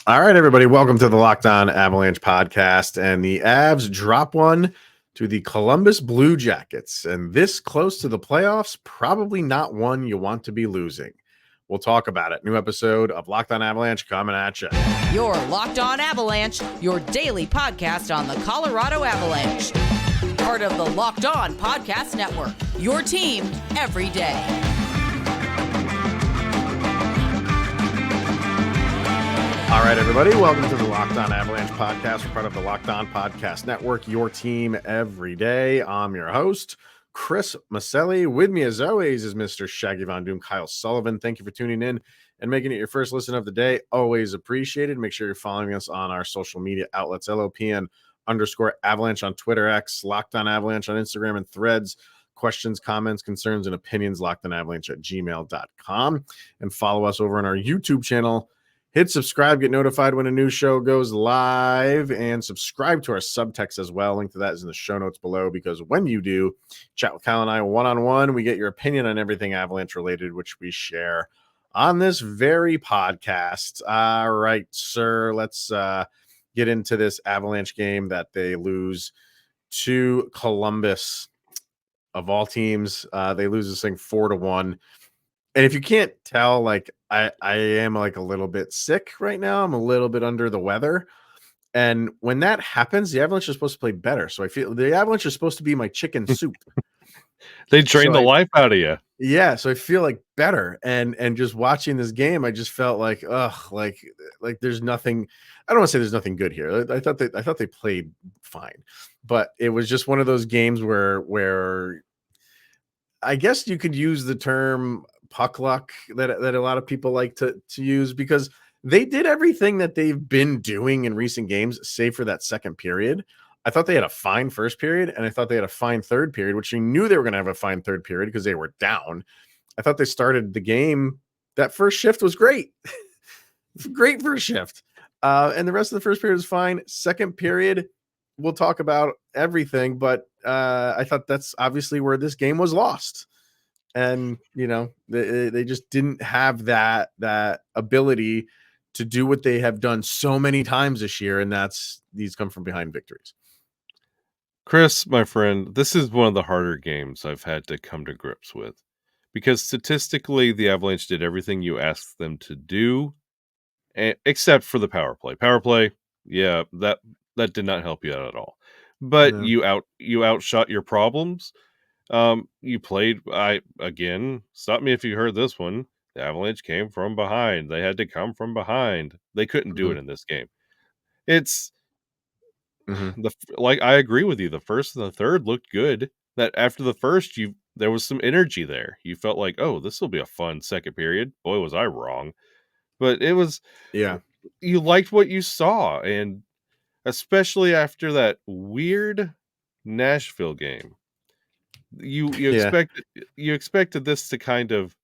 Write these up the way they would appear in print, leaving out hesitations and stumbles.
All right, everybody, welcome to the Locked On Avalanche podcast. And the Avs drop one to the Columbus Blue Jackets. And this close to the playoffs, probably not one you want to be losing. We'll talk about it. New episode of Locked On Avalanche coming at you. Your Locked On Avalanche, your daily podcast on the Colorado Avalanche. Part of the Locked On Podcast Network, your team every day. All right, everybody, welcome to the Locked On Avalanche podcast. We're part of the Locked On Podcast Network, your team every day. I'm your host, Chris Maselli. With me, as always, is Mr. Shaggy Von Doom, Kyle Sullivan. Thank you for tuning in and making it your first listen of the day. Always appreciated. Make sure you're following us on our social media outlets, LOPN_Avalanche on Twitter, X, Locked On Avalanche on Instagram and Threads. Questions, comments, concerns, and opinions, lockedonavalanche@gmail.com. And follow us over on our YouTube channel. Hit subscribe, get notified when a new show goes live, and subscribe to our subtext as well. Link to that is in the show notes below, because when you do, chat with Kyle and I one-on-one. We get your opinion on everything Avalanche related, which we share on this very podcast. All right, sir, let's get into this Avalanche game that they lose to Columbus. Of all teams, they lose this thing 4-1. And if you can't tell, like I am like a little bit sick right now. I'm a little bit under the weather. And when that happens, the Avalanche are supposed to play better. So I feel the Avalanche are supposed to be my chicken soup. They drain the life out of you. Yeah. So I feel like better. And just watching this game, I just felt like, like there's nothing. I don't want to say there's nothing good here. I thought they played fine, but it was just one of those games where I guess you could use the term puck luck that a lot of people like to use, because they did everything that they've been doing in recent games, save for that second period. I thought they had a fine first period, and I thought they had a fine third period, which you knew they were going to have a fine third period because they were down. I thought they started the game. That first shift was great. Great first shift. And the rest of the first period was fine. Second period, we'll talk about everything, but I thought that's obviously where this game was lost. And, you know, they just didn't have that ability to do what they have done so many times this year, and that's these come from behind victories. Chris, my friend, this is one of the harder games I've had to come to grips with, because statistically, the Avalanche did everything you asked them to do, except for the power play. Power play, yeah, that did not help you out at all. But no. you outshot your problems. You played, again, stop me if you heard this one. The Avalanche came from behind. They had to come from behind. They couldn't do it in this game. It's like, I agree with you. The first and the third looked good. That after the first, there was some energy there. You felt like, oh, this will be a fun second period. Boy, was I wrong. But it was, you liked what you saw, and especially after that weird Nashville game. You expected this to kind of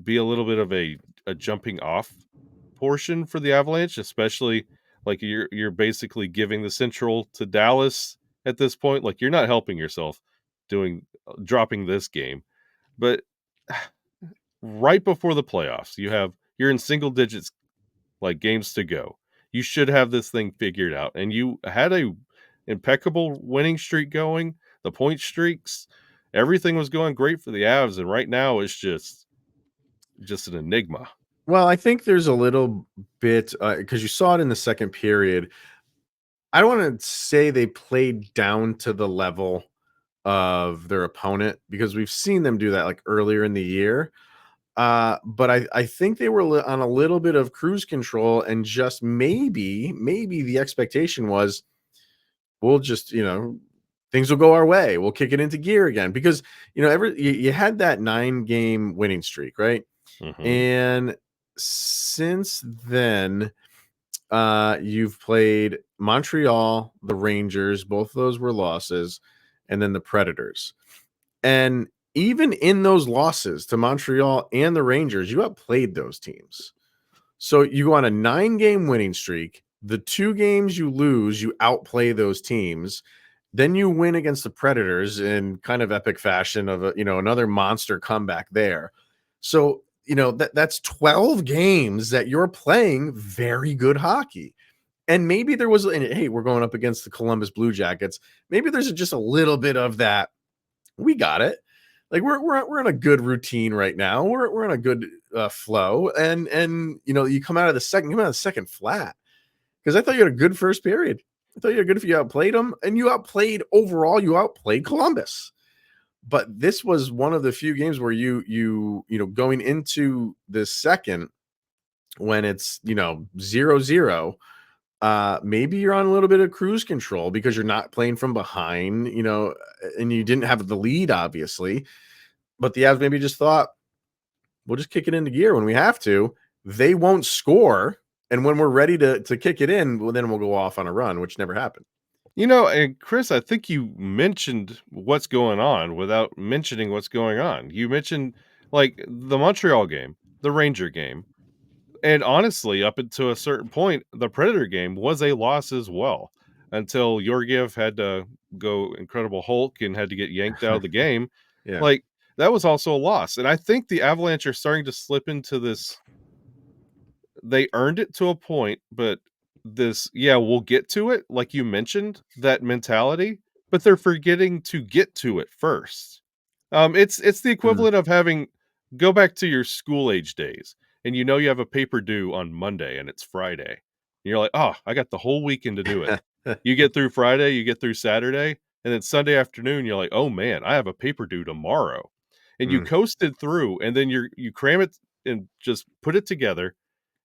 be a little bit of a jumping off portion for the Avalanche, especially like you're basically giving the Central to Dallas at this point. Like, you're not helping yourself dropping this game. But right before the playoffs, you're in single digits, like, games to go. You should have this thing figured out, and you had a impeccable winning streak going. The point streaks, everything was going great for the Avs, and right now it's just an enigma. Well, I think there's a little bit because you saw it in the second period. I don't want to say they played down to the level of their opponent, because we've seen them do that like earlier in the year. But I think they were on a little bit of cruise control, and just maybe the expectation was, we'll just, things will go our way. We'll kick it into gear again, because, you had that 9-game winning streak, right? Mm-hmm. And since then, you've played Montreal, the Rangers, both of those were losses, and then the Predators. And even in those losses to Montreal and the Rangers, you outplayed those teams. So you go on a 9-game winning streak. The 2 games you lose, you outplay those teams. Then you win against the Predators in kind of epic fashion of another monster comeback there. So that's 12 games that you're playing very good hockey. And maybe there was, and hey, we're going up against the Columbus Blue Jackets. Maybe there's just a little bit of that. We got it. Like we're in a good routine right now. We're in a good flow, and you come out of the second flat, because I thought you had a good first period. I thought you were good if you outplayed them, and you outplayed Columbus. But this was one of the few games where you going into the second, when it's 0-0, maybe you're on a little bit of cruise control because you're not playing from behind, and you didn't have the lead, obviously. But the Avs maybe just thought, we'll just kick it into gear when we have to. They won't score, and when we're ready to kick it in, well, then we'll go off on a run, which never happened. And Chris, I think you mentioned what's going on without mentioning what's going on. You mentioned like the Montreal game, the Ranger game, and honestly, up until a certain point, the Predator game was a loss as well, until Georgiev had to go Incredible Hulk and had to get yanked out of the game. Yeah. Like, that was also a loss. And I think the Avalanche are starting to slip into this. They earned it to a point, but we'll get to it. Like you mentioned, that mentality, but they're forgetting to get to it first. It's the equivalent of having, go back to your school age days, and you have a paper due on Monday and it's Friday. And you're like, oh, I got the whole weekend to do it. You get through Friday, you get through Saturday, and then Sunday afternoon, you're like, oh man, I have a paper due tomorrow. And you coasted through, and then you cram it and just put it together.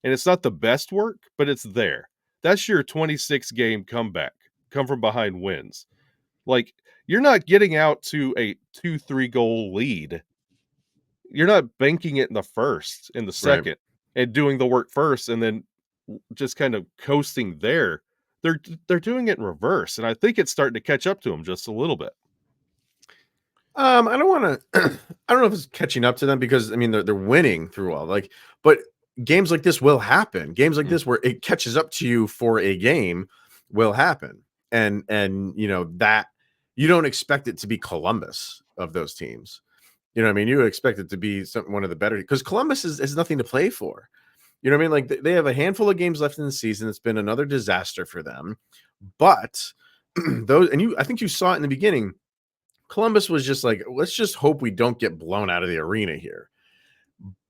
And it's not the best work, but it's there. That's your 26 game comeback, come from behind wins. Like, you're not getting out to a 2-3 goal lead. You're not banking it in the first, in the second, and doing the work first, and then just kind of coasting there. They're doing it in reverse, and I think it's starting to catch up to them just a little bit. I don't want to. I don't know if it's catching up to them, because I mean they're winning through all, but games like this will happen. Games like this where it catches up to you for a game will happen, and that you don't expect it to be Columbus of those teams. You know what I mean? You would expect it to be one of the better, because Columbus has nothing to play for. You know what I mean? Like, they have a handful of games left in the season. It's been another disaster for them. But I think you saw it in the beginning. Columbus was just like, let's just hope we don't get blown out of the arena here.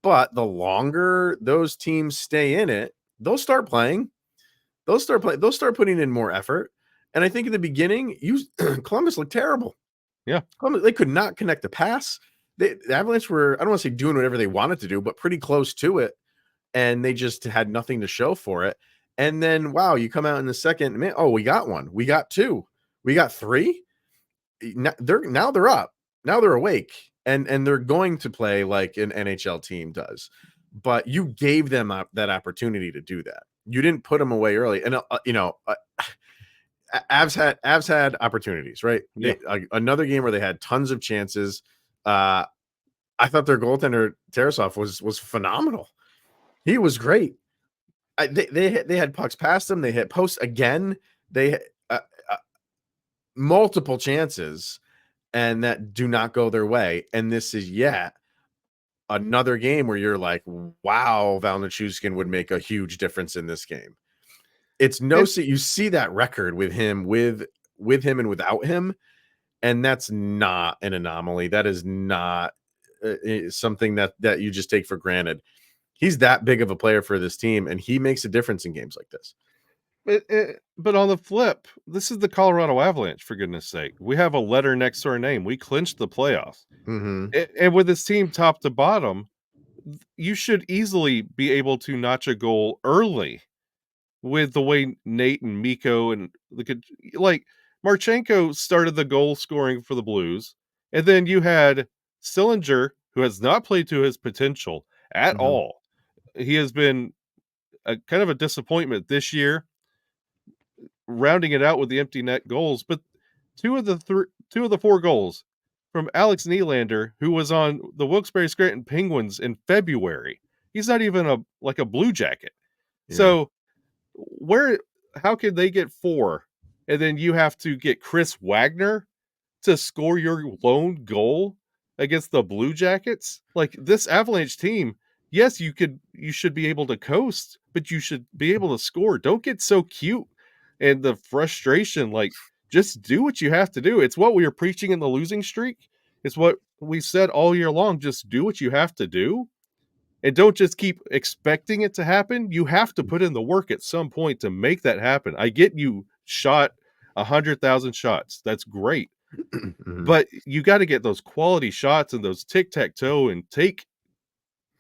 But the longer those teams stay in it, they'll start playing. They'll start putting in more effort. And I think in the beginning, Columbus looked terrible. Yeah. They could not connect the pass. The Avalanche were, I don't want to say doing whatever they wanted to do, but pretty close to it. And they just had nothing to show for it. And then, wow, you come out in the second, man, oh, we got one. We got two. We got three. Now they're up. Now they're awake. And they're going to play like an NHL team does. But you gave them that opportunity to do that. You didn't put them away early. And, Avs had opportunities, right? Yeah. Another game where they had tons of chances. I thought their goaltender Tarasov was phenomenal. He was great. They had pucks past them. They hit posts again. They multiple chances, and that do not go their way. And this is yet another game where you're like, wow, Val Nichushkin would make a huge difference in this game. It's you see that record with him, with him and without him, and that's not an anomaly. That is not something that you just take for granted. He's that big of a player for this team, and he makes a difference in games like this. But on the flip, this is the Colorado Avalanche, for goodness sake. We have a letter next to our name. We clinched the playoffs. And with this team top to bottom, you should easily be able to notch a goal early with the way Nate and Mikko and Marchenko started the goal scoring for the Blues. And then you had Sillinger, who has not played to his potential at all. He has been a kind of a disappointment this year, rounding it out with the empty net goals. But two of the four goals from Alex Nylander, who was on the Wilkes-Barre Scranton Penguins in February. He's not even a Blue Jacket. Yeah. So how could they get four? And then you have to get Chris Wagner to score your lone goal against the Blue Jackets? Like, this Avalanche team yes, you should be able to coast, but you should be able to score. Don't get so cute. And the frustration, like, just do what you have to do. It's what we were preaching in the losing streak. It's what we said all year long. Just do what you have to do. And don't just keep expecting it to happen. You have to put in the work at some point to make that happen. I get you shot 100,000 shots. That's great. But you got to get those quality shots and those tic-tac-toe and take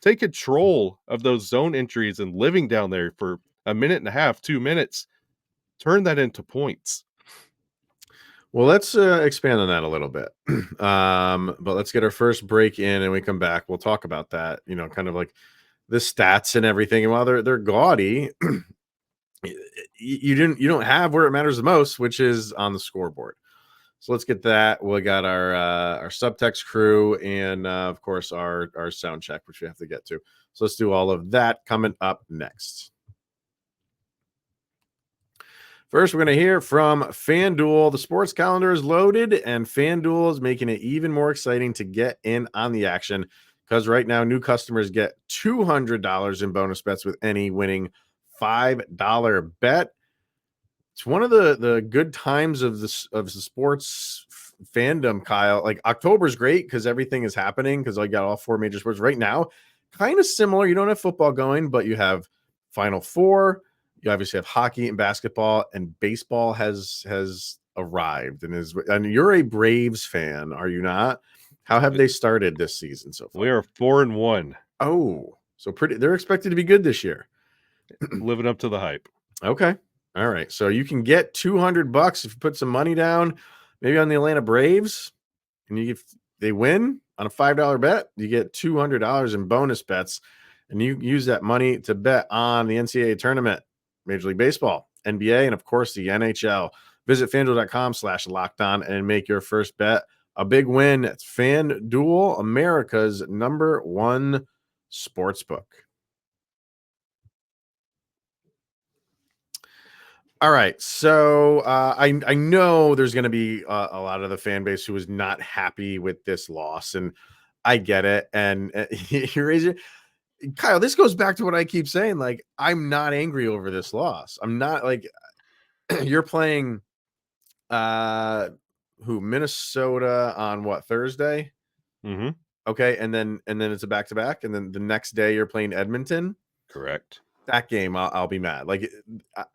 control of those zone entries and living down there for a minute and a half, 2 minutes. Turn that into points. Well, let's expand on that a little bit. But let's get our first break in, and we come back. We'll talk about that, kind of like the stats and everything. And while they're gaudy, you don't have where it matters the most, which is on the scoreboard. So let's get that. We got our subtext crew and of course our sound check, which we have to get to. So let's do all of that coming up next. First, we're going to hear from FanDuel. The sports calendar is loaded, and FanDuel is making it even more exciting to get in on the action, because right now new customers get $200 in bonus bets with any winning $5 bet. It's one of the good times of the sports fandom, Kyle. Like, October is great because everything is happening, because I got all 4 major sports right now. Kind of similar. You don't have football going, but you have Final Four. You obviously have hockey and basketball, and baseball has arrived and you're a Braves fan, are you not? How have they started this season so far? We are 4-1. Oh, so they're expected to be good this year. Living up to the hype. Okay. All right. So you can get $200 if you put some money down, maybe on the Atlanta Braves, and if they win on a $5 bet, you get $200 in bonus bets, and you use that money to bet on the NCAA tournament, Major League Baseball, NBA, and of course the NHL. Visit FanDuel.com/lockedon and make your first bet a big win. It's FanDuel, America's #1 sportsbook. All right, so I know there's going to be a lot of the fan base who is not happy with this loss, and I get it. And Kyle, this goes back to what I keep saying. Like, I'm not angry over this loss. I'm not like you're playing Minnesota on what, Thursday? Mm-hmm. Okay, and then it's a back-to-back, and then the next day you're playing Edmonton. Correct. That game, I'll be mad. Like,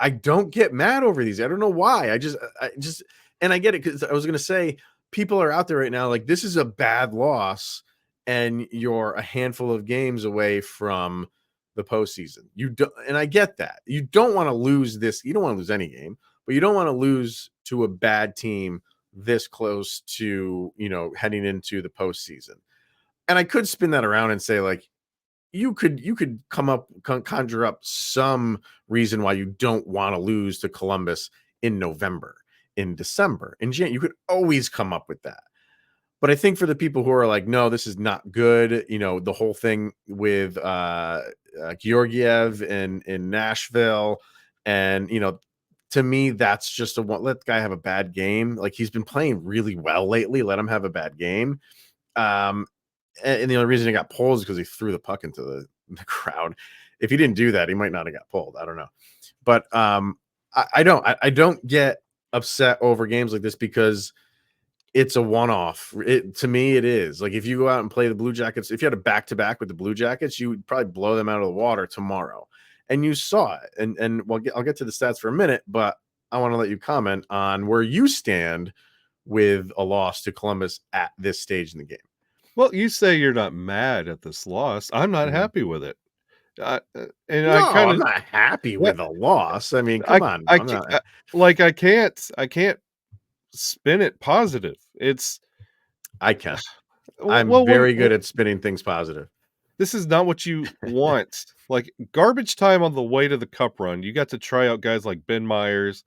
I don't get mad over these. I don't know why. I just, and I get it, because I was going to say, people are out there right now like, this is a bad loss, and you're a handful of games away from the postseason. You don't, and I get that. You don't want to lose this. You don't want to lose any game, but you don't want to lose to a bad team this close to, heading into the postseason. And I could spin that around and say, like, you could conjure up some reason why you don't want to lose to Columbus in November, in December, in January. You could always come up with that. But I think for the people who are like, no, this is not good, the whole thing with Georgiev in Nashville, and to me, that's just let the guy have a bad game. Like, he's been playing really well lately. Let him have a bad game. And the only reason he got pulled is because he threw the puck into the crowd. If he didn't do that, he might not have got pulled. I don't know. But I don't get upset over games like this, because it's a one-off. To me, it is. Like, if you go out and play the Blue Jackets, if you had a back-to-back with the Blue Jackets, you would probably blow them out of the water tomorrow. And you saw it. And I'll get to the stats for a minute, but I want to let you comment on where you stand with a loss to Columbus at this stage in the game. Well, you say you're not mad at this loss. I'm not happy with it. I'm not happy with a loss. I mean, come on. I can't spin it positive. I can. I'm very good at spinning things positive. This is not what you want. Like, garbage time on the way to the cup run, you got to try out guys like Ben Myers,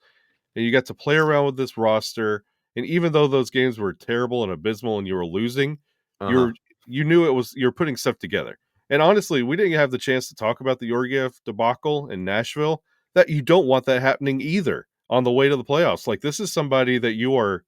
and you got to play around with this roster. And even though those games were terrible and abysmal and you were losing, you knew you're putting stuff together. And honestly, we didn't have the chance to talk about the Georgiev debacle in Nashville. That you don't want that happening either on the way to the playoffs. Like, this is somebody that you are.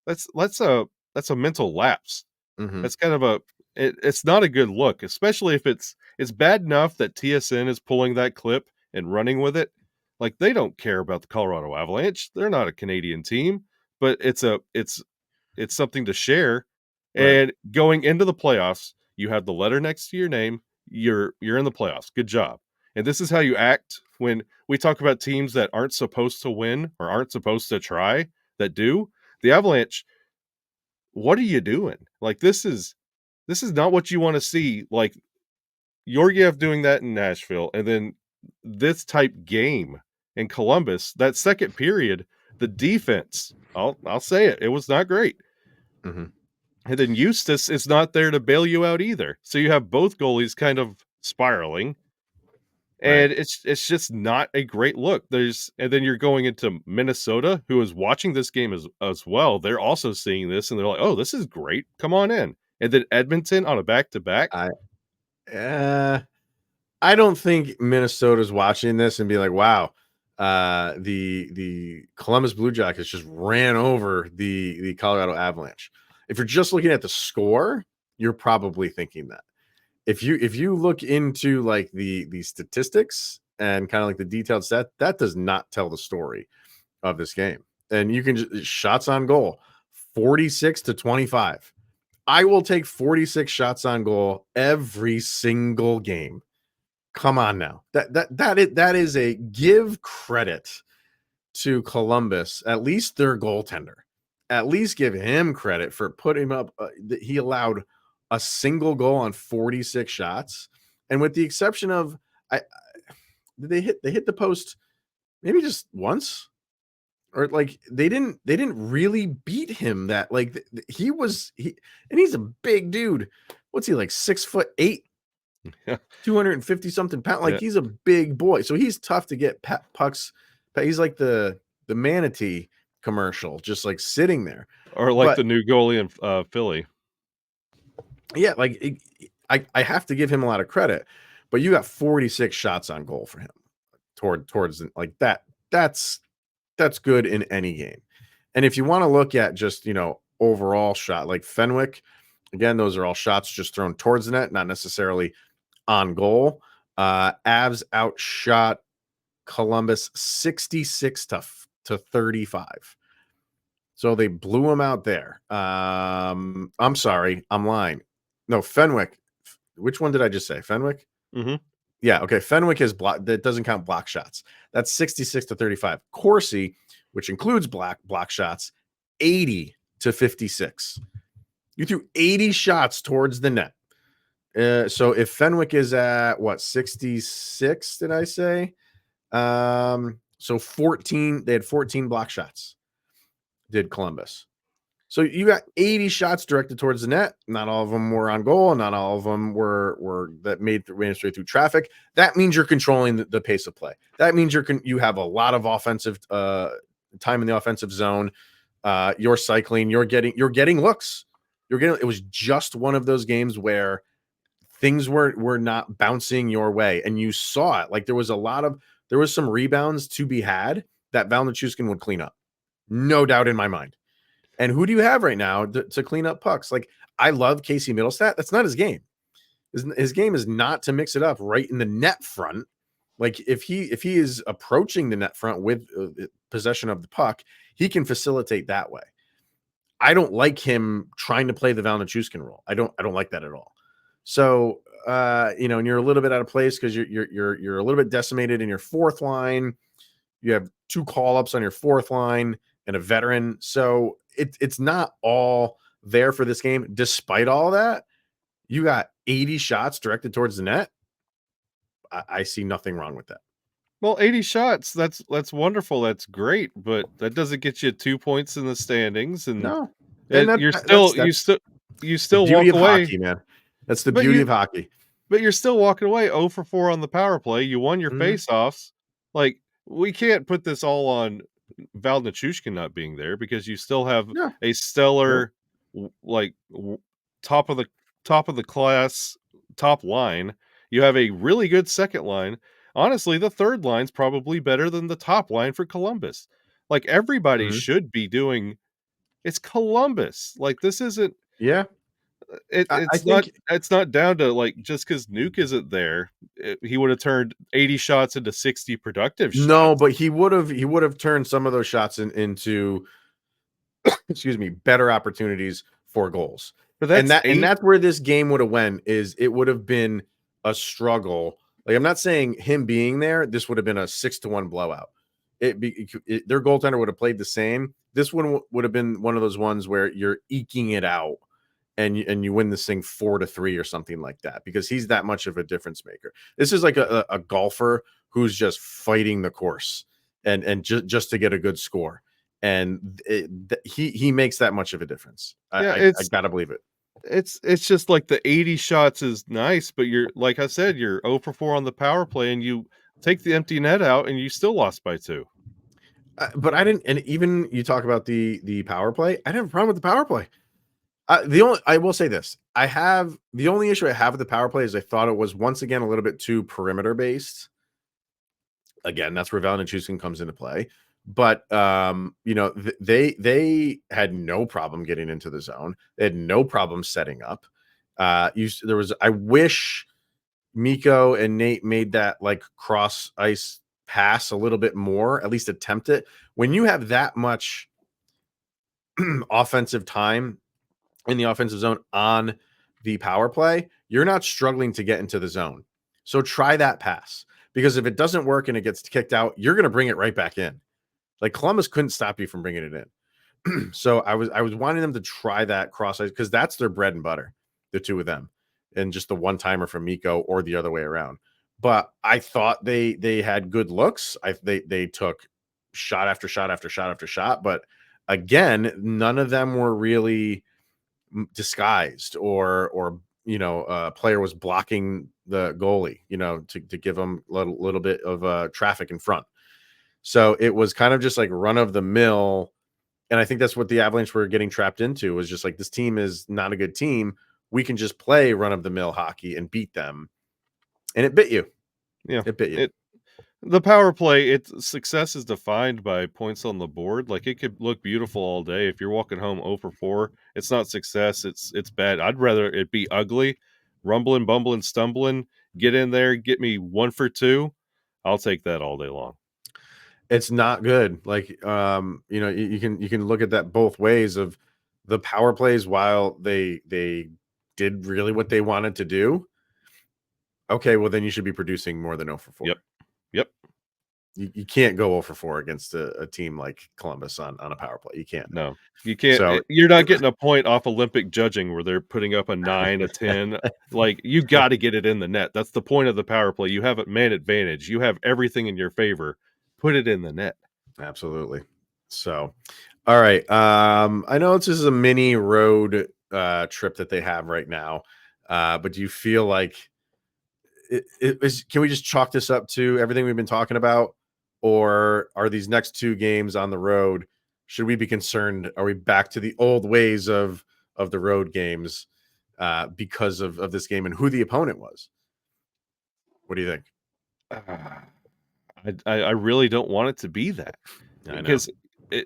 That's a mental lapse. Mm-hmm. That's kind of it's not a good look, especially if it's bad enough that TSN is pulling that clip and running with it. Like, they don't care about the Colorado Avalanche. They're not a Canadian team, but it's something to share. Right. And going into the playoffs, you have the letter next to your name. You're in the playoffs. Good job. And this is how you act when we talk about teams that aren't supposed to win or aren't supposed to try that do. The Avalanche, what are you doing? Like, this is not what you want to see. Like, Georgiev doing that in Nashville, and then this type game in Columbus, that second period, the defense, I'll say it was not great. Mm-hmm. And then Eustace is not there to bail you out either. So you have both goalies kind of spiraling. And Right. it's just not a great look. And then you're going into Minnesota, who is watching this game as well. They're also seeing this, and they're like, "Oh, this is great. Come on in." And then Edmonton on a back-to-back. I don't think Minnesota's watching this and be like, "Wow, the Columbus Blue Jackets just ran over the Colorado Avalanche." If you're just looking at the score, you're probably thinking that. If you look into like the statistics and kind of like the detailed set, that does not tell the story of this game. And you can just shots on goal, 46-25. I will take 46 shots on goal every single game. Come on now. That is a give credit to Columbus, at least their goaltender. At least give him credit for putting him up. He allowed a single goal on 46 shots, and with the exception of they hit the post maybe just once, or like they didn't really beat him. That like he and he's a big dude. What's he, like 6'8"? 250 something pounds. Like, Yeah. he's a big boy, so he's tough to get pucks. He's like the manatee commercial, just like sitting there. Or like But the new goalie in Philly. yeah, like I have to give him a lot of credit. But you got 46 shots on goal for him towards like that. That's good in any game. And if you want to look at just, overall shot, like Fenwick, again, those are all shots just thrown towards the net, not necessarily on goal. Avs outshot Columbus 66-35. So they blew him out there. I'm sorry, I'm lying. No, Fenwick. Which one did I just say? Fenwick? Mm-hmm. Yeah, okay. Fenwick is block. That doesn't count block shots. That's 66-35. Corsi, which includes block shots, 80-56. You threw 80 shots towards the net. So if Fenwick is at what, 66, did I say? So 14, they had 14 block shots, did Columbus. So you got 80 shots directed towards the net. Not all of them were on goal. Not all of them were that ran straight through traffic. That means you're controlling the pace of play. That means you have a lot of offensive time in the offensive zone. You're cycling. You're getting looks. It was just one of those games where things were not bouncing your way, and you saw it. Like, there was some rebounds to be had that Val Nichushkin would clean up, no doubt in my mind. And who do you have right now to clean up pucks? Like, I love Casey Middlestat. That's not his game. His game is not to mix it up right in the net front. Like, if he is approaching the net front with possession of the puck, he can facilitate that way. I don't like him trying to play the Val Nichushkin role. I don't like that at all. So, and you're a little bit out of place because you're a little bit decimated in your fourth line. You have 2 call-ups on your fourth line and a veteran. So it's not all there for this game. Despite all that, you got 80 shots directed towards the net. I see nothing wrong with that. Well, 80 shots, that's wonderful. That's great, but that doesn't get you 2 points in the standings, and No, and you that's still the beauty walk of away. hockey, man. That's the beauty of hockey. But you're still walking away 0 for 4 on the power play. You won your face-offs. Like, we can't put this all on Val Nichushkin not being there, because you still have a stellar, top of the class top line. You have a really good second line. Honestly, the third line's probably better than the top line for Columbus. Like, everybody should be doing. It's Columbus. Like, this isn't. Yeah. It's not down to like just because Nuke isn't there, he would have turned 80 shots into 60 productive shots. No, but he would have turned some of those shots into excuse me, better opportunities for goals. But that's where this game would have went. Is it would have been a struggle. Like, I'm not saying him being there, this would have been a 6-1 blowout. Their goaltender would have played the same. This one would have been one of those ones where you're eking it out and you win this thing 4-3 or something like that, because he's that much of a difference maker. This is like a golfer who's just fighting the course and just to get a good score. And he makes that much of a difference. I gotta believe it. It's just like the 80 shots is nice, but you're, like I said, you're 0 for 4 on the power play, and you take the empty net out, and you still lost by 2. But I didn't. And even you talk about the power play, I didn't have a problem with the power play. I will say this: the only issue I have with the power play is I thought it was once again a little bit too perimeter based. Again, that's where Valentin comes into play. But they had no problem getting into the zone. They had no problem setting up. I wish Mikko and Nate made that like cross ice pass a little bit more, at least attempt it. When you have that much offensive time in the offensive zone on the power play, you're not struggling to get into the zone. So try that pass, because if it doesn't work and it gets kicked out, you're going to bring it right back in. Like, Columbus couldn't stop you from bringing it in. So I was wanting them to try that cross ice, because that's their bread and butter, the two of them, and just the one timer from Mikko or the other way around. But I thought they had good looks. They took shot after shot after shot after shot, but again, none of them were really disguised or a player was blocking the goalie, to give them a little bit of traffic in front. So it was kind of just like run of the mill. And I think that's what the Avalanche were getting trapped into, was just like, this team is not a good team. We can just play run of the mill hockey and beat them. And it bit you. Yeah. It bit you. The power play, success is defined by points on the board. Like, it could look beautiful all day. If you're walking home 0 for 4, it's not success. It's bad. I'd rather it be ugly, rumbling, bumbling, stumbling, get in there, get me 1 for 2. I'll take that all day long. It's not good. Like, you can look at that both ways. Of the power plays, while they did really what they wanted to do. Okay, well, then you should be producing more than 0 for 4. Yep. You can't go 0 for 4 against a team like Columbus on a power play. You can't. No, you can't. So, you're not getting a point off Olympic judging where they're putting up a 9, a 10. Like, you got to get it in the net. That's the point of the power play. You have a man advantage. You have everything in your favor. Put it in the net. Absolutely. So, all right. I know this is a mini road trip that they have right now, but do you feel like can we just chalk this up to everything we've been talking about, or are these next 2 games on the road, should we be concerned? Are we back to the old ways of the road games because of this game and who the opponent was? What do you think? I really don't want it to be that, because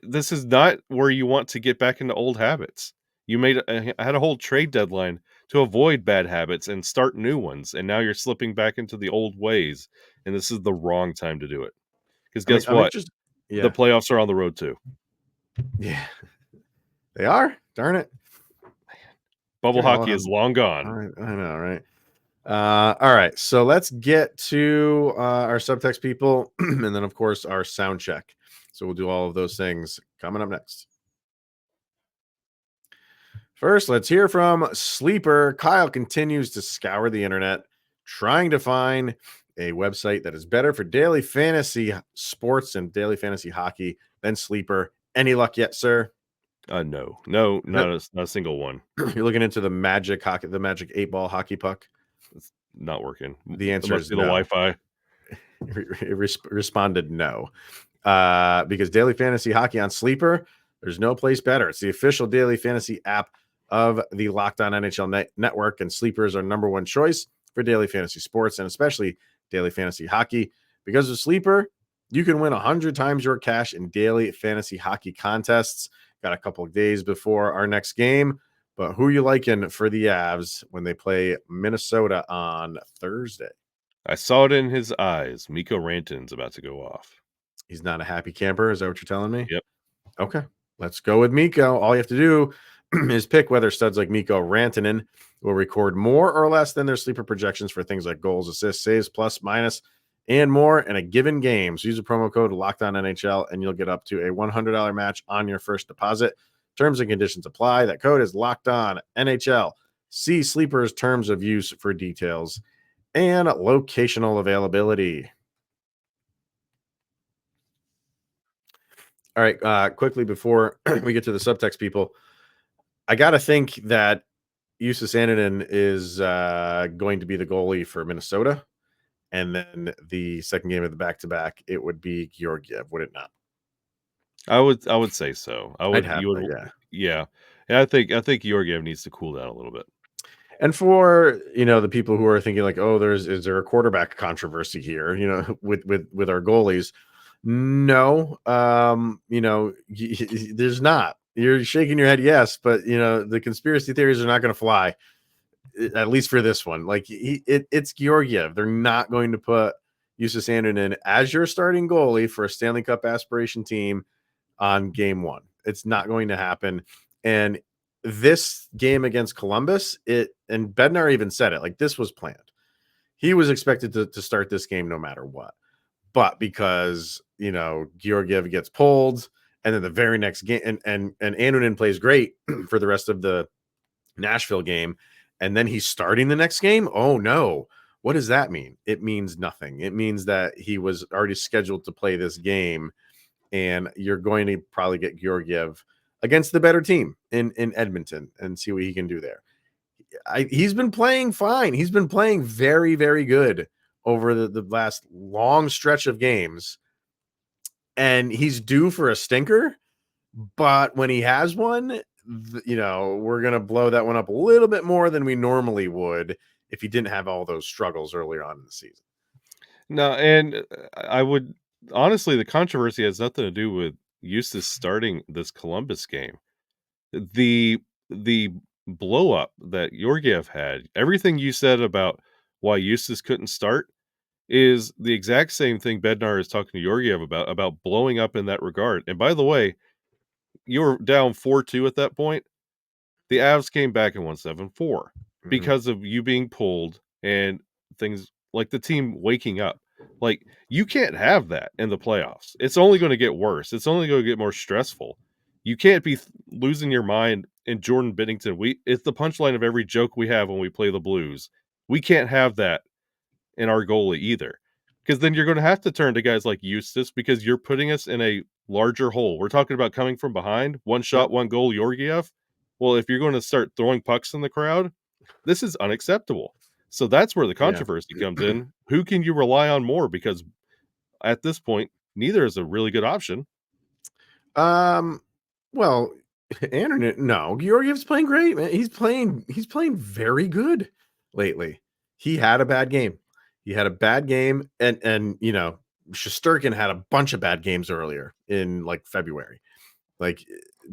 this is not where you want to get back into old habits. You had a whole trade deadline to avoid bad habits and start new ones, and now you're slipping back into the old ways, and this is the wrong time to do it. Because guess what? The playoffs are on the road too. Yeah, they are. Darn it! Bubble hockey is long gone. All right, I know, right? All right, so let's get to our subtext people, and then of course our sound check. So we'll do all of those things coming up next. First, let's hear from Sleeper. Kyle continues to scour the internet, trying to find a website that is better for daily fantasy sports and daily fantasy hockey than Sleeper. Any luck yet, sir? No, not a single one. You're looking into the Magic 8-ball hockey puck. It's not working. The answer is no. The Wi-Fi. It responded no, because daily fantasy hockey on Sleeper, there's no place better. It's the official daily fantasy app of the Locked On NHL Network, and Sleeper is our number one choice for daily fantasy sports and especially daily fantasy hockey. Because of Sleeper, you can win 100 times your cash in daily fantasy hockey contests. Got a couple of days before our next game. But who are you liking for the Avs when they play Minnesota on Thursday? I saw it in his eyes. Mikko Rantanen's about to go off. He's not a happy camper. Is that what you're telling me? Yep. Okay. Let's go with Mikko. All you have to do is pick whether studs like Mikko Rantanen will record more or less than their sleeper projections for things like goals, assists, saves, plus, minus, and more in a given game. So use the promo code LOCKEDONNHL and you'll get up to a $100 match on your first deposit. Terms and conditions apply. That code is LOCKEDONNHL. See Sleeper's terms of use for details and locational availability. All right, quickly before we get to the subtext, people, I got to think that Justus Annunen is going to be the goalie for Minnesota. And then the second game of the back-to-back, it would be Georgiev, would it not? I would say so. I'd have to, yeah. Yeah. And I think Georgiev needs to cool down a little bit. And for, the people who are thinking like, oh, is there a quarterback controversy here, with our goalies? No, there's not. You're shaking your head, yes, but the conspiracy theories are not going to fly, at least for this one. Like it's Georgiev. They're not going to put Justus Annunen as your starting goalie for a Stanley Cup aspiration team on game one. It's not going to happen. And this game against Columbus, and Bednar even said it, like this was planned. He was expected to start this game no matter what. But because, Georgiev gets pulled, and then the very next game, and Annunen plays great for the rest of the Nashville game, and then he's starting the next game. Oh no. What does that mean? It means nothing. It means that he was already scheduled to play this game, and you're going to probably get Georgiev against the better team in Edmonton and see what he can do there. He's been playing fine. He's been playing very, very good over the last long stretch of games, and he's due for a stinker. But when he has one, we're going to blow that one up a little bit more than we normally would if he didn't have all those struggles earlier on in the season. No, and I would honestly, the controversy has nothing to do with Justus starting this Columbus game. The blow up that Georgiev had, everything you said about why Justus couldn't start is the exact same thing Bednar is talking to Georgiev about blowing up in that regard. And by the way, you were down 4-2 at that point. The Avs came back and won 7-4 because of you being pulled and things like the team waking up. Like, you can't have that in the playoffs. It's only going to get worse. It's only going to get more stressful. You can't be losing your mind. And Jordan Binnington, it's the punchline of every joke we have when we play the Blues. We can't have that in our goalie either, because then you're going to have to turn to guys like Justus because you're putting us in a larger hole. We're talking about coming from behind, one shot, one goal, Georgiev. Well, if you're going to start throwing pucks in the crowd, this is unacceptable. So that's where the controversy comes in. Who can you rely on more? Because at this point, neither is a really good option. Well, Annunen, no, Georgiev's playing great, man. He's playing very good lately. He had a bad game. And Shesterkin had a bunch of bad games earlier in like February. Like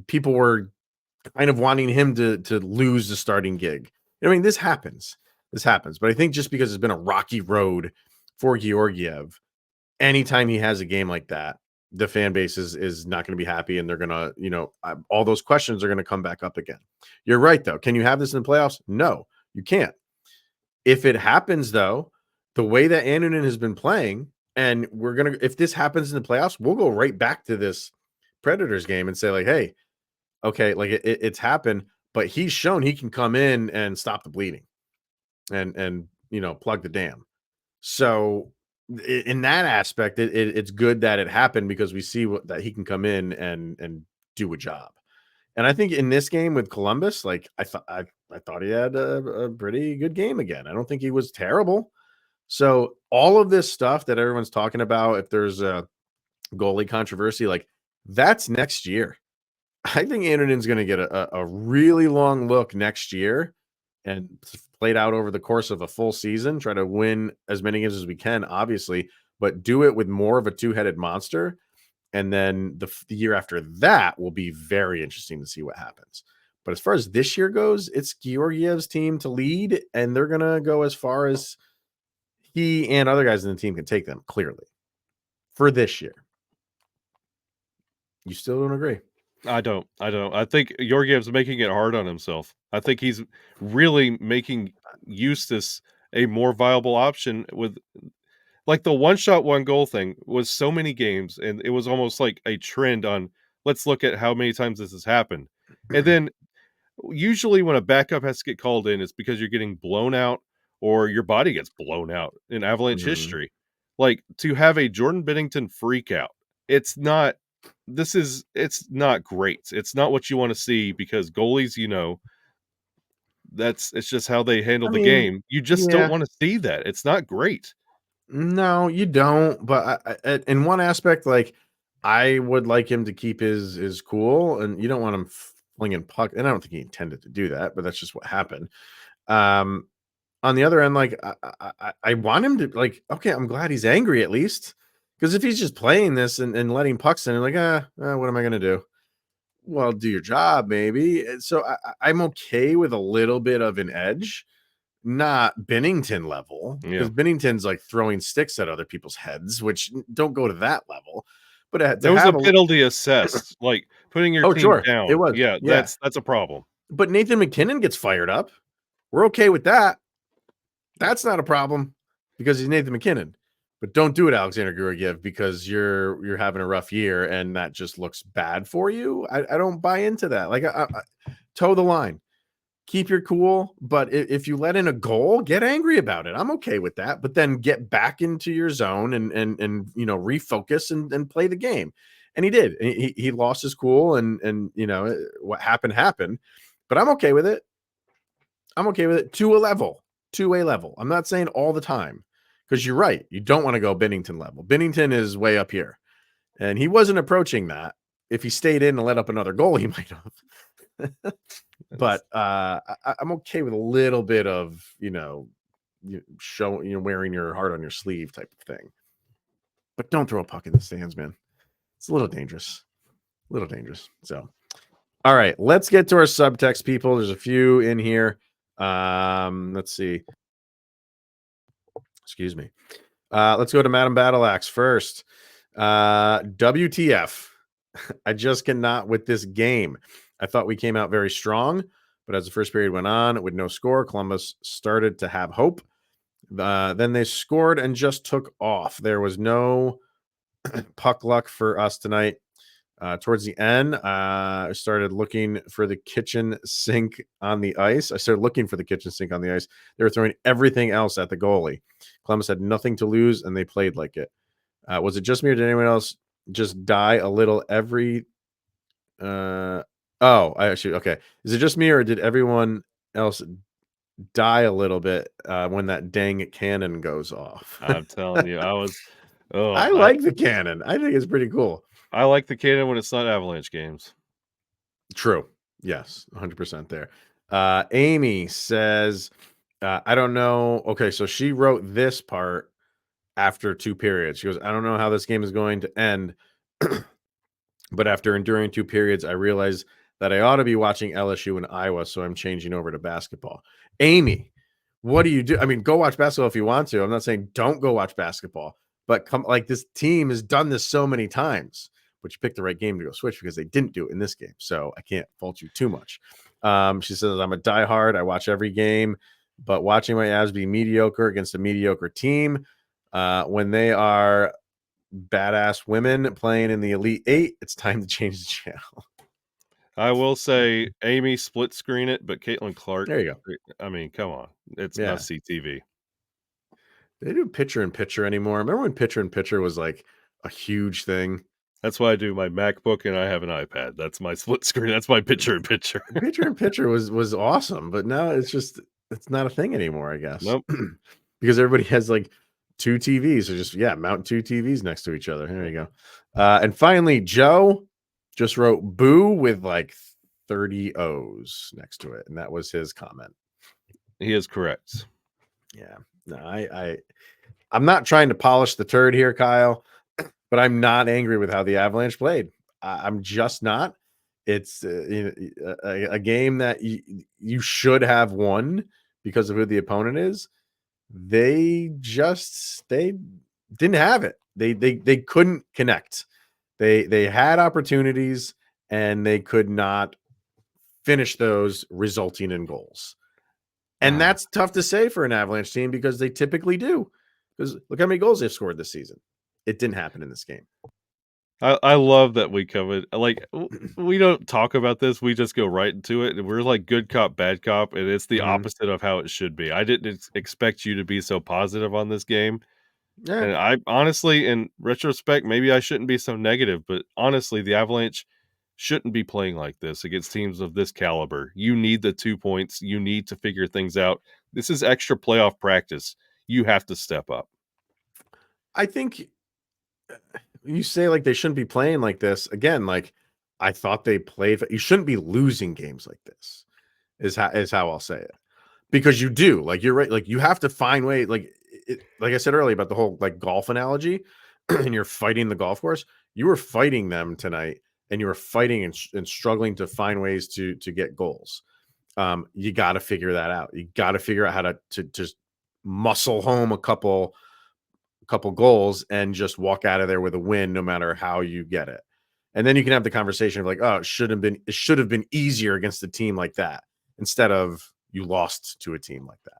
people were kind of wanting him to lose the starting gig. I mean, this happens. But I think just because it's been a rocky road for Georgiev, anytime he has a game like that, the fan base is not going to be happy, and they're going to, all those questions are going to come back up again. You're right, though. Can you have this in the playoffs? No, you can't. If it happens, though, the way that Annunen has been playing, and if this happens in the playoffs, we'll go right back to this Predators game and say, like, hey, okay, like it's happened, but he's shown he can come in and stop the bleeding and plug the dam. So in that aspect, it's good that it happened, because we see that he can come in and do a job. And I think in this game with Columbus, like I thought he had a pretty good game again. I don't think he was terrible. So all of this stuff that everyone's talking about, if there's a goalie controversy, like that's next year. I think Annunen's going to get a really long look next year and played out over the course of a full season, try to win as many games as we can, obviously, but do it with more of a two-headed monster. And then the year after that will be very interesting to see what happens. But as far as this year goes, it's Georgiev's team to lead, and they're going to go as far as he and other guys in the team can take them, clearly, for this year. You still don't agree? I don't. I think Georgiev's making it hard on himself. I think he's really making Eustace a more viable option with, like, the one-shot, one-goal thing was so many games, and it was almost like a trend on, let's look at how many times this has happened. And then usually when a backup has to get called in, it's because you're getting blown out or your body gets blown out in Avalanche history. Like, to have a Jordan Binnington freak out, it's not great. It's not what you want to see, because goalies, it's just how they handle the game. You just don't want to see that. It's not great. No, you don't. But in one aspect, like, I would like him to keep his cool, and you don't want him flinging puck. And I don't think he intended to do that, but that's just what happened. On the other end, like, I want him to, like, okay, I'm glad he's angry at least, because if he's just playing this and letting pucks in, like, what am I gonna do? Well, do your job, maybe. So I'm okay with a little bit of an edge. Not Binnington level, because Binnington's like throwing sticks at other people's heads, which don't go to that level. But there was a penalty assessed, like putting your team down. It was. Yeah, that's a problem. But Nathan McKinnon gets fired up. We're okay with that. That's not a problem because he's Nathan McKinnon. But don't do it, Alexander Georgiev, because you're having a rough year and that just looks bad for you. I don't buy into that. Like, I toe the line. Keep your cool, but if you let in a goal, get angry about it. I'm okay with that, but then get back into your zone and refocus and play the game. And he did. He lost his cool, and what happened. But I'm okay with it. I'm okay with it to a level. I'm not saying all the time, because you're right. You don't want to go Binnington level. Binnington is way up here, and he wasn't approaching that. If he stayed in and let up another goal, he might have. But I'm okay with a little bit of, wearing your heart on your sleeve type of thing. But don't throw a puck in the stands, man. It's a little dangerous. So, all right, let's get to our subtext, people. There's a few in here. Let's see. Excuse me. Let's go to Madam Battleaxe first. WTF. I just cannot with this game. I thought we came out very strong, but as the first period went on with no score, Columbus started to have hope. Then they scored and just took off. There was no puck luck for us tonight. Towards the end, I started looking for the kitchen sink on the ice. They were throwing everything else at the goalie. Columbus had nothing to lose, and they played like it. Was it just me, or did anyone else just die a little every... okay. Is it just me, or did everyone else die a little bit when that dang cannon goes off? I'm telling you, I like the cannon. I think it's pretty cool. I like the cannon when it's not Avalanche games. True. Yes, 100% there. Amy says, I don't know. Okay, so she wrote this part after 2 periods. She goes, I don't know how this game is going to end, but after enduring 2 periods, I realized that I ought to be watching LSU and Iowa, so I'm changing over to basketball. Amy, what do you do? I mean, go watch basketball if you want to. I'm not saying don't go watch basketball, but this team has done this so many times, but you picked the right game to go switch, because they didn't do it in this game, so I can't fault you too much. She says, I'm a diehard. I watch every game, but watching my Avs be mediocre against a mediocre team, when they are badass women playing in the Elite Eight, it's time to change the channel. I will say, Amy split screen it, but Caitlin Clark. There you go. I mean, come on, it's must-see TV. They do picture-in-picture anymore. Remember when picture-in-picture was like a huge thing? That's why I do my MacBook and I have an iPad. That's my split screen. That's my picture-in-picture. Picture-in-picture was awesome, but now it's not a thing anymore, I guess. Nope. Because everybody has like 2 TVs, so just mount 2 TVs next to each other. There you go. And finally, Joe just wrote boo with like 30 O's next to it, and that was his comment. He is correct. Yeah. No, I'm not trying to polish the turd here, Kyle, but I'm not angry with how the Avalanche played. I'm just not. It's a game that you should have won because of who the opponent is. They didn't have it. They couldn't connect. They had opportunities and they could not finish those, resulting in goals. And that's tough to say for an Avalanche team because they typically do. Because look how many goals they've scored this season. It didn't happen in this game. I love that we covered, like, we don't talk about this. We just go right into it. We're like good cop, bad cop, and it's the opposite of how it should be. I didn't expect you to be so positive on this game. Yeah. And I honestly, in retrospect, maybe I shouldn't be so negative, but honestly, the Avalanche shouldn't be playing like this against teams of this caliber. You need the 2 points. You need to figure things out. This is extra playoff practice. You have to step up. I think you say like they shouldn't be playing like this. Again, like I thought they played. You shouldn't be losing games like this. Is how I'll say it, because you do. Like you're right. Like you have to find ways. Like like I said earlier about the whole like golf analogy, and you're fighting the golf course. You were fighting them tonight, and you were fighting and struggling to find ways to get goals. You got to figure that out. You got to figure out how to just muscle home a couple goals and just walk out of there with a win, no matter how you get it. And then you can have the conversation of like, oh, it should have been easier against a team like that, instead of you lost to a team like that.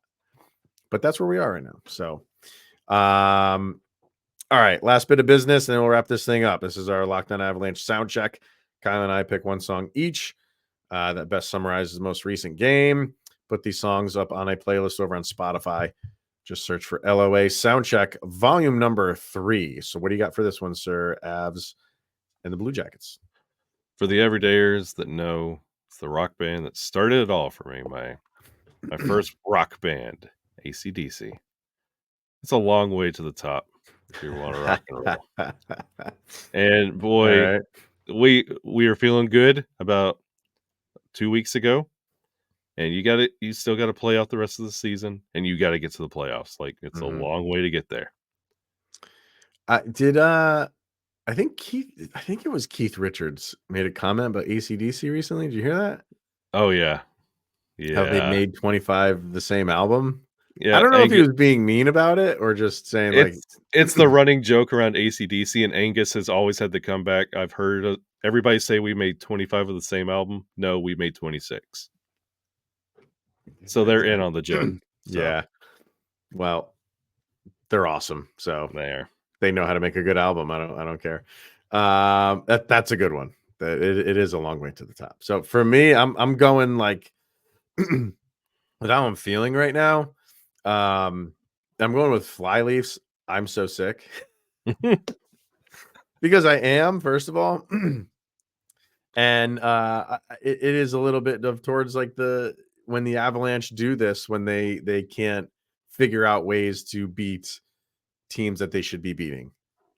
But that's where we are right now. So, all right, last bit of business, and then we'll wrap this thing up. This is our Locked On Avalanche sound check. Kyle and I pick one song each that best summarizes the most recent game. Put these songs up on a playlist over on Spotify. Just search for LOA Soundcheck, volume number 3. So what do you got for this one, sir? Avs and the Blue Jackets. For the everydayers that know, it's the rock band that started it all for me. My first rock band, AC/DC. It's a long way to the top if you want to rock and roll. And boy, right. we were feeling good about 2 weeks ago. And you still got to play out the rest of the season, and you got to get to the playoffs. Like it's a long way to get there. I think it was Keith Richards made a comment about AC/DC recently. Did you hear that? Oh yeah. How they made 25 the same album. Yeah. I don't know if he was being mean about it or just saying it's the running joke around AC/DC, and Angus has always had the comeback. I've heard everybody say we made 25 of the same album. No, we made 26. So they're in on the joke. So. Yeah. Well, they're awesome. So they know how to make a good album. I don't care. That's a good one. It is a long way to the top. So for me, I'm going like with how I'm feeling right now. I'm going with Flyleafs. I'm so sick. Because I am, first of all. And it is a little bit of towards like when the Avalanche do this, when they can't figure out ways to beat teams that they should be beating,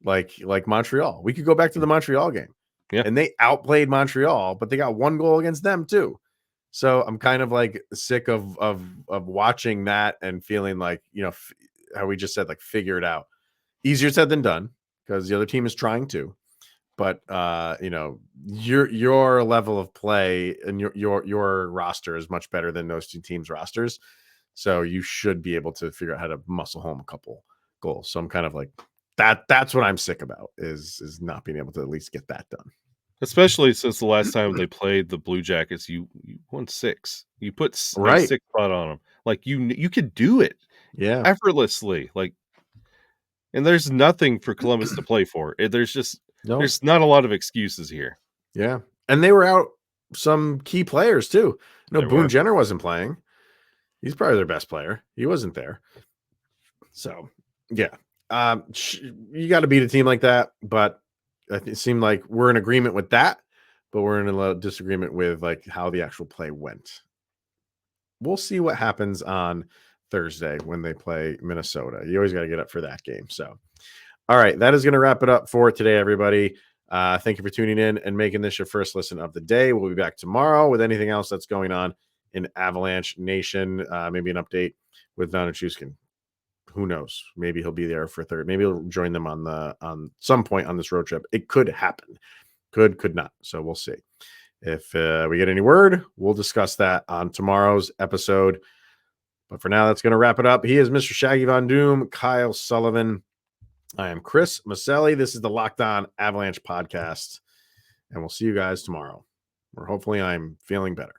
like Montreal. We could go back to the Montreal game, and they outplayed Montreal, but they got one goal against them too. So I'm kind of like sick of watching that and feeling like, how we just said, like figure it out. Easier said than done, because the other team is trying to. But your level of play and your roster is much better than those two teams' rosters. So you should be able to figure out how to muscle home a couple goals. So I'm kind of like that's what I'm sick about is not being able to at least get that done. Especially since the last time they played the Blue Jackets, you won 6. You put a 6 spot on them. Like you could do it, effortlessly. Like, and there's nothing for Columbus to play for. There's not a lot of excuses here. Yeah, and they were out some key players too. Boone Jenner wasn't playing. He's probably their best player. He wasn't there. So yeah, you got to beat a team like that. But it seemed like we're in agreement with that, but we're in a disagreement with like how the actual play went. We'll see what happens on Thursday when they play Minnesota. You always got to get up for that game. So, all right, that is going to wrap it up for today, everybody. Thank you for tuning in and making this your first listen of the day. We'll be back tomorrow with anything else that's going on in Avalanche Nation. Maybe an update with Vanuchuskin. Who knows? Maybe he'll be there for third. Maybe he'll join them on some point on this road trip. It could happen. Could not. So we'll see. If we get any word, we'll discuss that on tomorrow's episode. But for now, that's going to wrap it up. He is Mr. Shaggy Von Doom, Kyle Sullivan. I am Chris Maselli. This is the Locked On Avalanche podcast. And we'll see you guys tomorrow, or hopefully I'm feeling better.